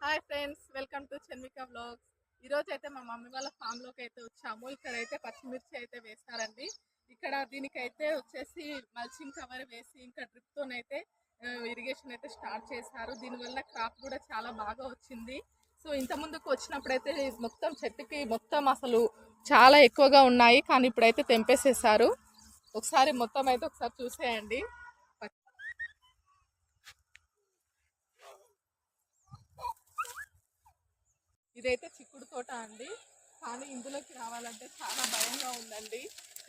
Hi friends, welcome to Chenvika vlogs. ఈరోజు అయితే మా మమ్మీ వాళ్ళ ఫామ్లోకి అయితే వచ్చాము. ఇక్కడైతే పచ్చిమిర్చి అయితే వేస్తారండి. ఇక్కడ దీనికైతే వచ్చేసి మల్చింగ్ కవర్ వేసి ఇంకా డ్రిప్తోనైతే ఇరిగేషన్ అయితే స్టార్ట్ చేశారు. దీనివల్ల క్రాప్ కూడా చాలా బాగా వచ్చింది. సో ఇంత ముందుకు వచ్చినప్పుడైతే మొత్తం చెట్టుకి మొత్తం అసలు చాలా ఎక్కువగా ఉన్నాయి, కానీ ఇప్పుడైతే తెంపేసేసారు. ఒకసారి మొత్తం అయితే ఒకసారి చూసేయండి. ఇదైతే చిక్కుడు తోట అండి, కానీ ఇందులోకి రావాలంటే చాలా భయంగా ఉందండి.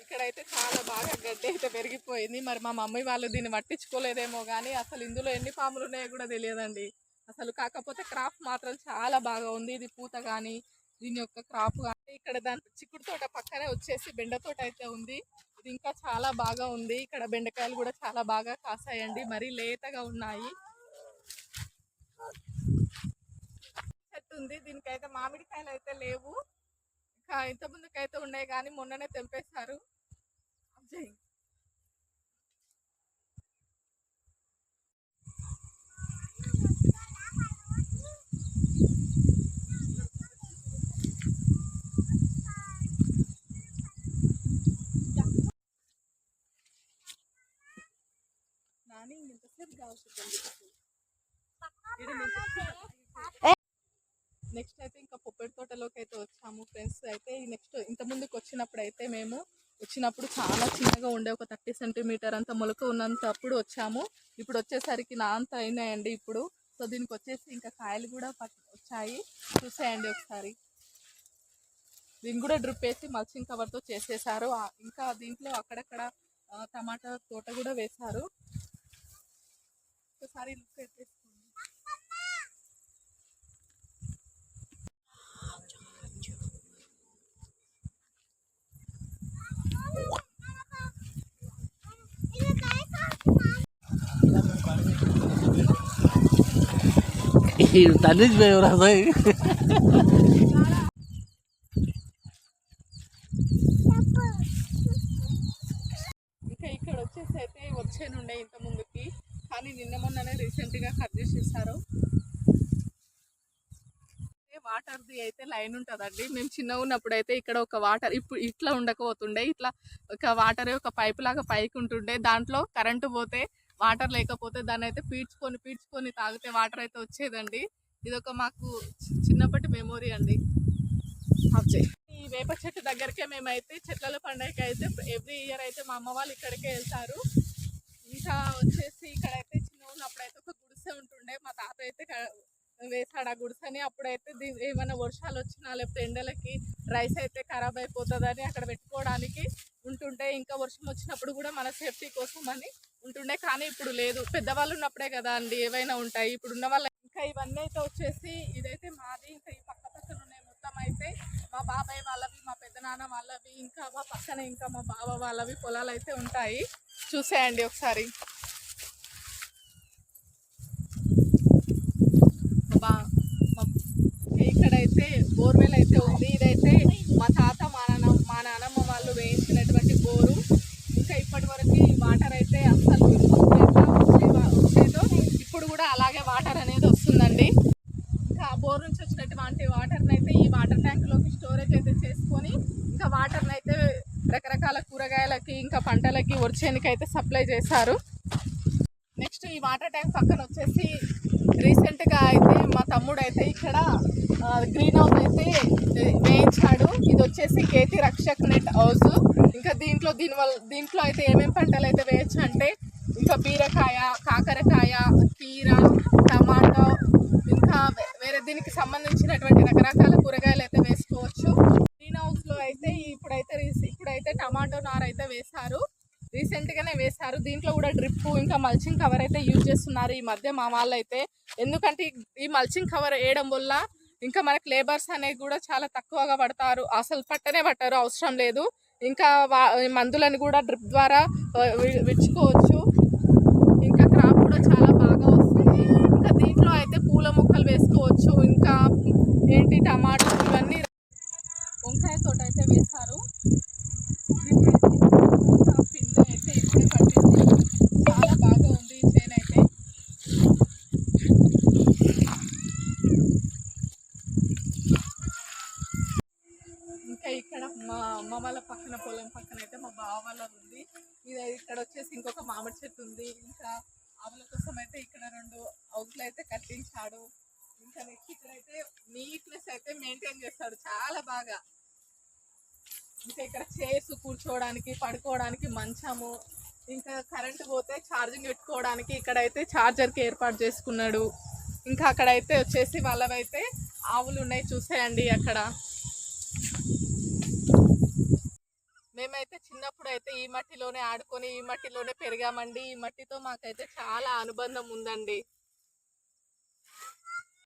ఇక్కడైతే చాలా బాగా గడ్డి అయితే పెరిగిపోయింది. మరి మా మమ్మీ వాళ్ళు దీన్ని పట్టించుకోలేదేమో కానీ అసలు ఇందులో ఎన్ని పాములు ఉన్నాయో కూడా తెలియదండి అసలు. కాకపోతే క్రాప్ మాత్రం చాలా బాగా ఉంది. ఇది పూత కానీ దీని యొక్క క్రాప్ కానీ. ఇక్కడ దాని చిక్కుడు తోట పక్కనే వచ్చేసి బెండ తోట అయితే ఉంది. ఇది ఇంకా చాలా బాగా ఉంది. ఇక్కడ బెండకాయలు కూడా చాలా బాగా కాసాయండి, మరీ లేతగా ఉన్నాయి. ఉంది దీనికైతే మామిడికాయలు అయితే లేవు, ఇంకా ఇంత ముందుకైతే ఉన్నాయి కానీ మొన్ననే తెంపేశారు. నాని ఇంతసేపు కావచ్చు. నెక్స్ట్ అయితే ఇంకా పొప్పటి తోటలోకి అయితే వచ్చాము ఫ్రెండ్స్. అయితే నెక్స్ట్ ఇంత ముందుకు వచ్చినప్పుడు చాలా చిన్నగా ఉండే, ఒక 30 సెంటీమీటర్ అంత మొలక ఉన్నంతప్పుడు వచ్చాము. ఇప్పుడు వచ్చేసరికి నా అంత అయినాయండి ఇప్పుడు. సో దీనికి వచ్చేసి ఇంకా కాయలు కూడా వచ్చాయి, చూసేయండి ఒకసారి. దీన్ని కూడా డ్రిప్ వేసి మల్చింగ్ కవర్తో చేసేసారు. ఇంకా దీంట్లో అక్కడక్కడ టమాటా తోట కూడా వేశారు. ఒకసారి లుక్ అయితే तनिज में हो रहा था। ఇంకా ఇక్కడ వచ్చేసి అయితే వచ్చేనుండే ఇంత ముందుకి, కానీ నిన్న మొన్ననే రీసెంట్గా కట్ చేసేసారు. వాటర్ది అయితే లైన్ ఉంటుందండి. మేము చిన్నగా ఉన్నప్పుడు అయితే ఇక్కడ ఒక వాటర్ ఇప్పుడు ఇట్లా ఉండకపోతుండే, ఇట్లా ఒక వాటర్ ఒక పైపు లాగా పైకి ఉంటుండే. దాంట్లో కరెంటు పోతే వాటర్ లేకపోతే దాన్ని అయితే పీడ్చుకొని తాగితే వాటర్ అయితే వచ్చేదండి. ఇదొక మాకు చిన్నప్పటి మెమొరీ అండి. ఈ వేప చెట్టు దగ్గరికే మేమైతే చెట్ల పండుగకి అయితే ఎవ్రీ ఇయర్ అయితే మా అమ్మ వాళ్ళు ఇక్కడికే వెళ్తారు. ఇంకా వచ్చేసి ఇక్కడైతే చిన్న ఉన్నప్పుడైతే ఒక గుడిసె ఉంటుండే, మా తాత అయితే వేసాడు ఆ గుడిసెని. అప్పుడైతే ఏమైనా వర్షాలు వచ్చినా లేకపోతే ఎండలకి రైస్ అయితే ఖరాబ్ అయిపోతుందని అక్కడ పెట్టుకోవడానికి ఉంటుండే. ఇంకా వర్షం వచ్చినప్పుడు కూడా మన సేఫ్టీ కోసం అని ఉంటుండే, కానీ ఇప్పుడు లేదు. పెద్దవాళ్ళు ఉన్నప్పుడే కదా అండి ఏవైనా ఉంటాయి. ఇప్పుడు ఉన్న వాళ్ళ ఇంకా ఇవన్నీ అయితే వచ్చేసి ఇదైతే మాది. ఇంకా ఈ పక్కన ఉన్నాయి మొత్తం అయితే మా బాబాయ్ వాళ్ళవి, మా పెద్దనాన్న వాళ్ళవి, ఇంకా మా పక్కన ఇంకా మా బావ వాళ్ళవి పొలాలు అయితే ఉంటాయి. చూసేయండి ఒకసారి. ఇక్కడైతే బోర్వెల్ అయితే ఉంది. ఇదైతే మా తాత మా నానమ్మ వాళ్ళు వేయించినటువంటి బోరు. ఇంకా ఇప్పటి వరకు వాటర్ అయితే అస్సలు వచ్చేదో ఇప్పుడు కూడా అలాగే వాటర్ అనేది వస్తుందండి. ఇంకా బోర్ నుంచి వచ్చినటువంటి వాటర్ని అయితే ఈ వాటర్ ట్యాంకులోకి స్టోరేజ్ అయితే చేసుకొని ఇంకా వాటర్ని అయితే రకరకాల కూరగాయలకి ఇంకా పంటలకి వర్షానికి అయితే సప్లై చేశారు. నెక్స్ట్ ఈ వాటర్ ట్యాంక్ పక్కన వచ్చేసి రీసెంట్గా అయితే మా తమ్ముడు అయితే ఇక్కడ గ్రీన్ హౌస్ అయితే వేయించాడు. ఇది వచ్చేసి కేతి రక్షక్ నెట్ హౌస్. ఇంకా దీంట్లో అయితే ఏమేమి పంటలు అయితే వేయచ్చు అంటే ఇంకా బీరకాయ, కాకరకాయ, కీర, టమాటో, ఇంకా వేరే దీనికి సంబంధించినటువంటి రకరకాల కూరగాయలు అయితే వేసుకోవచ్చు. గ్రీన్ హౌస్లో అయితే ఇప్పుడైతే టమాటో నార అయితే వేశారు, రీసెంట్గానే వేశారు. దీంట్లో కూడా డ్రిప్ ఇంకా మల్చింగ్ కవర్ అయితే యూజ్ చేస్తున్నారు ఈ మధ్య మా వాళ్ళు అయితే. ఎందుకంటే ఈ మల్చింగ్ కవర్ వేయడం వల్ల ఇంకా మనకు లేబర్స్ అనేది కూడా చాలా తక్కువగా పడతారు, అసలు పట్టరు, అవసరం లేదు. ఇంకా మందులను కూడా డ్రిప్ ద్వారా విచ్చుకోవచ్చు. ఇంకా క్రాప్ కూడా చాలా బాగా వస్తుంది. ఇంకా దీంట్లో అయితే పూల మొక్కలు వేసుకోవచ్చు. ఇంకా టమాటో, ఇవన్నీ వంకాయ తోట అయితే వేశారు. పిండి అయితే ఇప్పుడే పట్టింది, చాలా బాగా ఉంది ఈ చేను అయితే. ఇది ఇక్కడ వచ్చేసి ఇంకొక మామిడి చెట్టు ఉంది. ఇంకా ఆవుల కోసం అయితే ఇక్కడ 2 హౌస్లు అయితే కట్టించాడు. ఇంకా నెక్స్ట్ ఇక్కడైతే నీట్నెస్ అయితే మెయింటైన్ చేస్తాడు చాలా బాగా. ఇంకా ఇక్కడ చైర్స్ కూర్చోవడానికి, పడుకోవడానికి మంచము, ఇంకా కరెంట్ పోతే ఛార్జింగ్ పెట్టుకోవడానికి ఇక్కడైతే ఛార్జర్కి ఏర్పాటు చేసుకున్నాడు. ఇంకా అక్కడైతే వచ్చేసి వాళ్ళవైతే ఆవులు ఉన్నాయి చూసేయండి అక్కడ. మేమైతే చిన్నప్పుడు అయితే ఈ మట్టిలోనే ఆడుకొని ఈ మట్టిలోనే పెరిగామండి. ఈ మట్టితో మాకైతే చాలా అనుబంధం ఉందండి.